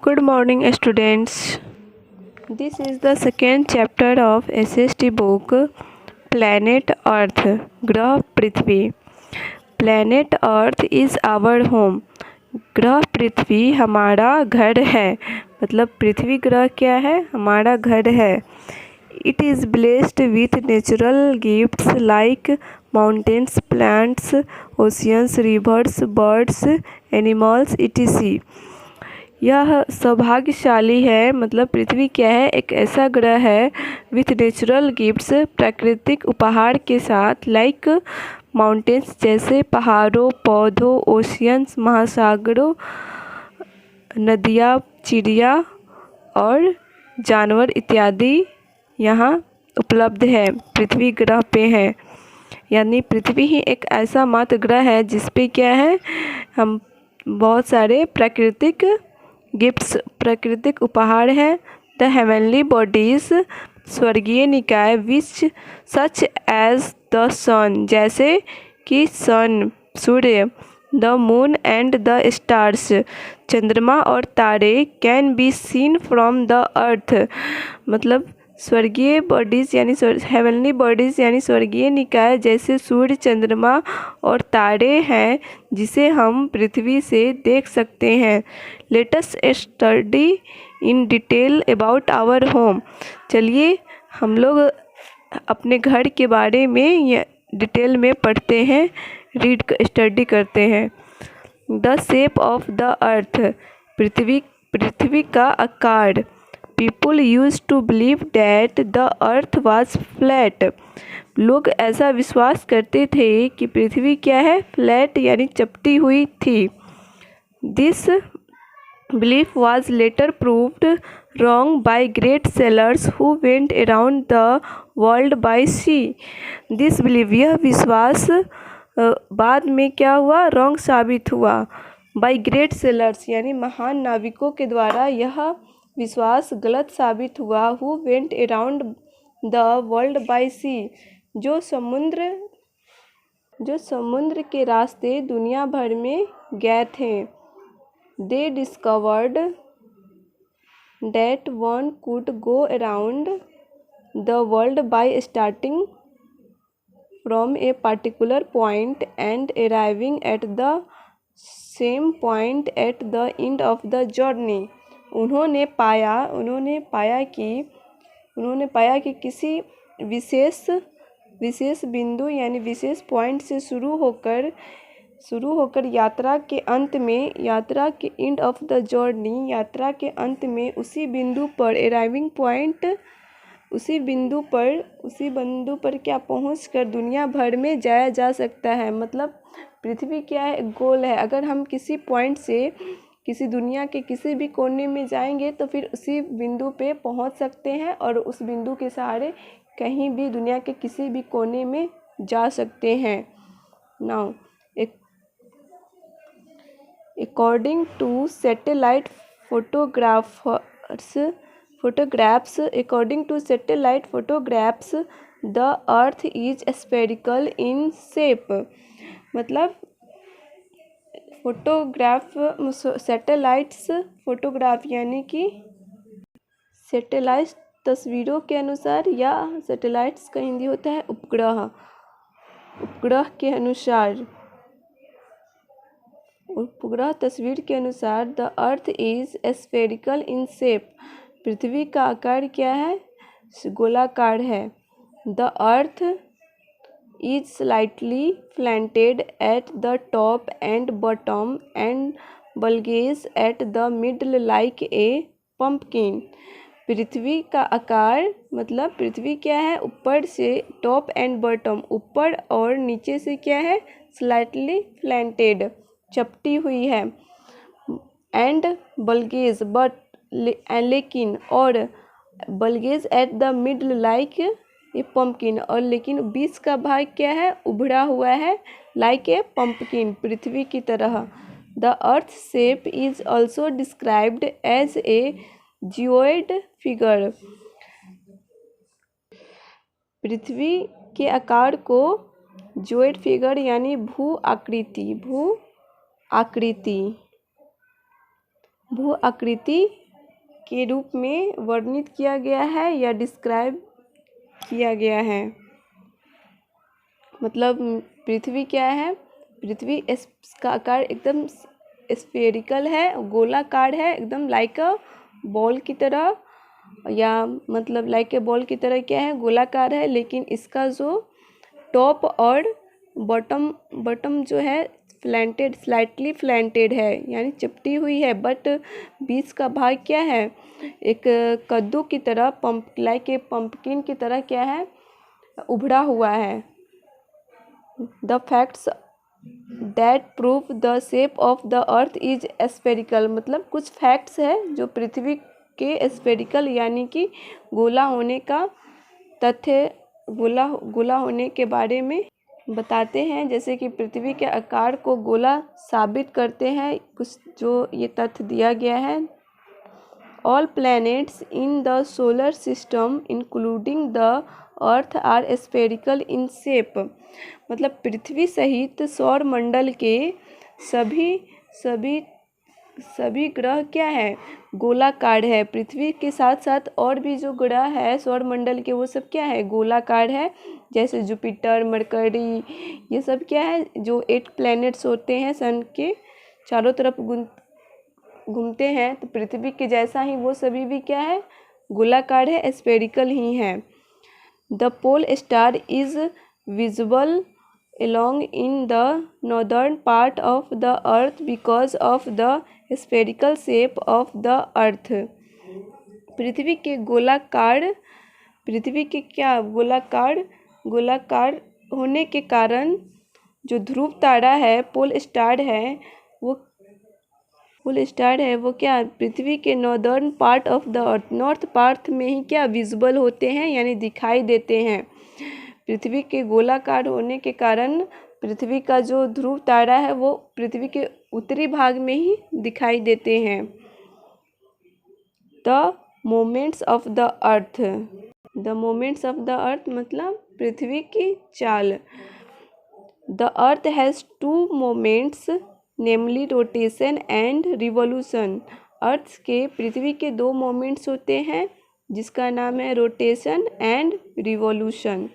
Good morning, students. This is the second chapter of SST book, Planet Earth, ग्रह पृथ्वी. Planet Earth is our home. ग्रह पृथ्वी हमारा घर है. मतलब पृथ्वी ग्रह क्या है? हमारा घर है. It is blessed with natural gifts like mountains, plants, oceans, rivers, birds, animals, etc. यह सौभाग्यशाली है. मतलब पृथ्वी क्या है? एक ऐसा ग्रह है विथ नेचुरल गिफ्ट्स, प्राकृतिक उपहार के साथ, लाइक माउंटेन्स जैसे पहाड़ों, पौधों, ओशियंस महासागरों, नदियाँ, चिड़िया और जानवर इत्यादि यहाँ उपलब्ध है, पृथ्वी ग्रह पे है. यानी पृथ्वी ही एक ऐसा मात्र ग्रह है जिस पे क्या है, हम बहुत सारे प्राकृतिक गिफ्ट्स, प्राकृतिक उपहार हैं. द हेवनली बॉडीज, स्वर्गीय निकाय, विच सच एज द सन, जैसे कि सन सूर्य, the moon and the stars, चंद्रमा और तारे, can be seen from the earth. मतलब स्वर्गीय बॉडीज़ यानी हेवनली बॉडीज़ यानी स्वर्गीय निकाय जैसे सूर्य, चंद्रमा और तारे हैं जिसे हम पृथ्वी से देख सकते हैं. Let us study in detail about our home. चलिए हम लोग अपने घर के बारे में डिटेल में पढ़ते हैं, स्टडी करते हैं. The shape of the earth, पृथ्वी का आकार. People used to believe that the earth was flat. लोग ऐसा विश्वास करते थे कि पृथ्वी क्या है? फ्लैट यानी चपटी हुई थी. This belief was later proved wrong by great sailors who went around the world by sea. This belief, यह विश्वास बाद में क्या हुआ? रॉन्ग साबित हुआ. by great sailors यानी महान नाविकों के द्वारा यह विश्वास गलत साबित हुआ. Who went around the world by sea, जो समुद्र के रास्ते दुनिया भर में गए थे. They discovered that one could go around the world by starting from a particular point and arriving at the same point at the end of the journey. उन्होंने पाया कि किसी विशेष बिंदु यानी विशेष पॉइंट से शुरू होकर यात्रा के एंड ऑफ द जर्नी, यात्रा के अंत में उसी बिंदु पर अराइविंग पॉइंट, उसी बिंदु पर क्या पहुँच कर दुनिया भर में जाया जा सकता है. मतलब पृथ्वी क्या है? गोल है. अगर हम किसी पॉइंट से किसी दुनिया के किसी भी कोने में जाएंगे तो फिर उसी बिंदु पे पहुंच सकते हैं और उस बिंदु के सहारे कहीं भी दुनिया के किसी भी कोने में जा सकते हैं. Now according to satellite photographs the earth is spherical in shape. मतलब सैटेलाइट्स फोटोग्राफ यानी कि सैटेलाइट तस्वीरों के अनुसार, या सैटेलाइट्स का हिंदी होता है उपग्रह के अनुसार, उपग्रह तस्वीर के अनुसार the earth is spherical in shape. पृथ्वी का आकार क्या है? गोलाकार है. The earth is slightly slanted at the top and bottom and bulges at the middle like a pumpkin. पृथ्वी का आकार मतलब पृथ्वी क्या है? ऊपर से टॉप एंड बॉटम, ऊपर और नीचे से क्या है? स्लाइटली स्लैंटेड, चपटी हुई है. एंड बल्गेज लेकिन, और bulges at the middle like a pumpkin, और लेकिन बीच का भाग क्या है? उभरा हुआ है, लाइक ए पम्पकिन, पृथ्वी की तरह. The earth shape is also described as a geoid figure. पृथ्वी के आकार को जियोइड फिगर यानी भू आकृति भू आकृति के रूप में वर्णित किया गया है या डिस्क्राइब किया गया है। मतलब पृथ्वी क्या है, पृथ्वी इसका आकार एकदम स्फेरिकल है, गोलाकार है, एकदम लाइक अ बॉल की तरह, या मतलब लाइक ए बॉल की तरह क्या है, गोलाकार है। लेकिन इसका जो टॉप और बॉटम जो है फ्लैंटेड, स्लाइटली फ्लैंटेड है, यानी चिपटी हुई है। बट बीच का भाग क्या है, एक कद्दू की तरह, लाइक ए पंपकिन की तरह क्या है, उभरा हुआ है। The facts that prove the shape of the earth is spherical, मतलब कुछ फैक्ट्स है जो पृथ्वी के स्फेरिकल यानी कि गोला होने का तथ्य, गोला होने के बारे में बताते हैं। जैसे कि पृथ्वी के आकार को गोला साबित करते हैं कुछ जो ये तथ्य दिया गया है। All planets in the solar system including the earth are spherical in shape, मतलब पृथ्वी सहित सौर मंडल के सभी ग्रह क्या है, गोलाकार है। पृथ्वी के साथ साथ और भी जो ग्रह है सौर मंडल के, वो सब क्या है, गोलाकार है। जैसे जुपिटर, मरकरी, ये सब क्या है, जो 8 प्लैनेट्स होते हैं सन के चारों तरफ घूमते हैं, तो पृथ्वी के जैसा ही वो सभी भी क्या है, गोलाकार है, स्फेरिकल ही है। The pole star is visible along in the northern part of the earth because of the spherical shape of the earth। पृथ्वी के क्या गोलाकार होने के कारण जो ध्रुव तारा है, पोल स्टार है, वो क्या, पृथ्वी के northern part of the earth, north part में ही क्या विजिबल होते हैं, यानी दिखाई देते हैं। पृथ्वी के गोलाकार होने के कारण पृथ्वी का जो ध्रुव तारा है वो पृथ्वी के उत्तरी भाग में ही दिखाई देते हैं। The moments of the earth, मतलब पृथ्वी की चाल। The earth has 2 moments namely rotation and revolution. Earth के, पृथ्वी के 2 मोमेंट्स होते हैं जिसका नाम है rotation and revolution.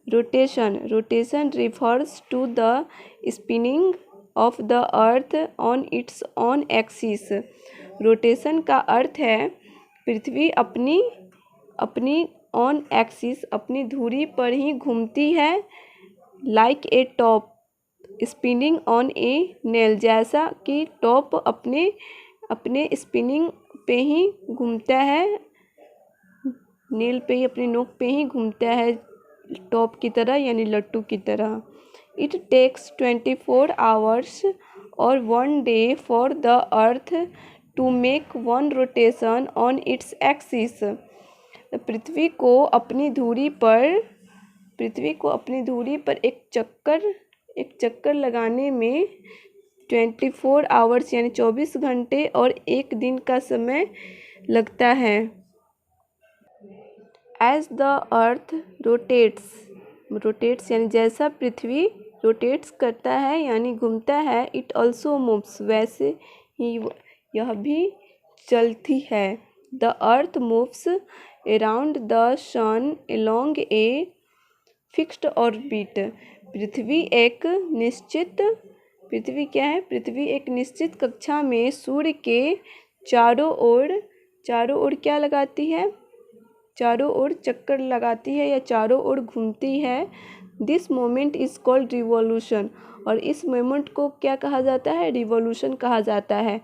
Rotation refers to the spinning of the earth on its own axis। Rotation का अर्थ है पृथ्वी अपनी ऑन एक्सिस, अपनी धुरी पर ही घूमती है। Like a top spinning on A nail, जैसा कि टॉप अपने स्पिनिंग पे ही घूमता है, नेल पे ही, अपनी नोक पे ही घूमता है, टॉप की तरह यानी लट्टू की तरह। इट टेक्स 24 आवर्स और 1 day for the earth to make 1 rotation on its axis. पृथ्वी को अपनी धुरी पर एक चक्कर लगाने में 24 आवर्स यानी 24 घंटे और 1 दिन का समय लगता है। एज द अर्थ रोटेट्स यानी जैसा पृथ्वी रोटेट्स करता है यानी घूमता है, इट ऑल्सो मूव्स, वैसे ही यह भी चलती है। The earth moves around the sun along a fixed orbit. पृथ्वी एक निश्चित कक्षा में सूर्य के चारों ओर क्या लगाती है, चारों ओर चक्कर लगाती है या चारों ओर घूमती है। This moment is called revolution, और इस मोमेंट को क्या कहा जाता है, रिवॉल्यूशन कहा जाता है।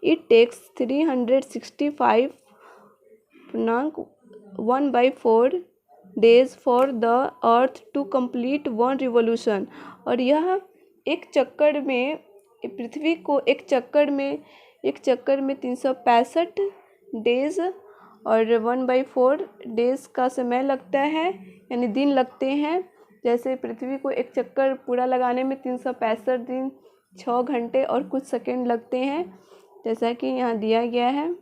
It takes 365.1/4 days for the earth to complete 1 revolution. और यह एक चक्कर में, पृथ्वी को एक चक्कर में 365 डेज और 1/4 डेज का समय लगता है, यानी दिन लगते हैं। जैसे पृथ्वी को एक चक्कर पूरा लगाने में 365 दिन 6 घंटे और कुछ सेकंड लगते हैं, जैसा कि यहाँ दिया गया है।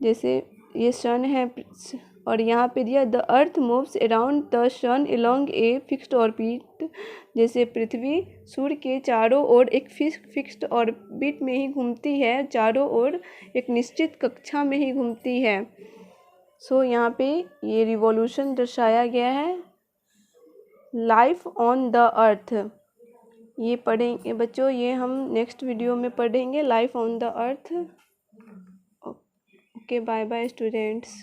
जैसे ये सन है, और यहाँ पे दिया the earth moves around the sun along a fixed orbit, जैसे पृथ्वी सूर्य के चारों ओर एक फिक्स्ड ऑर्बिट में ही घूमती है, चारों ओर एक निश्चित कक्षा में ही घूमती है। सो यहाँ पे ये रिवॉल्यूशन दर्शाया गया है। लाइफ ऑन द अर्थ, ये पढ़ेंगे बच्चों, ये हम नेक्स्ट वीडियो में पढ़ेंगे, life on the earth. Okay, bye bye students.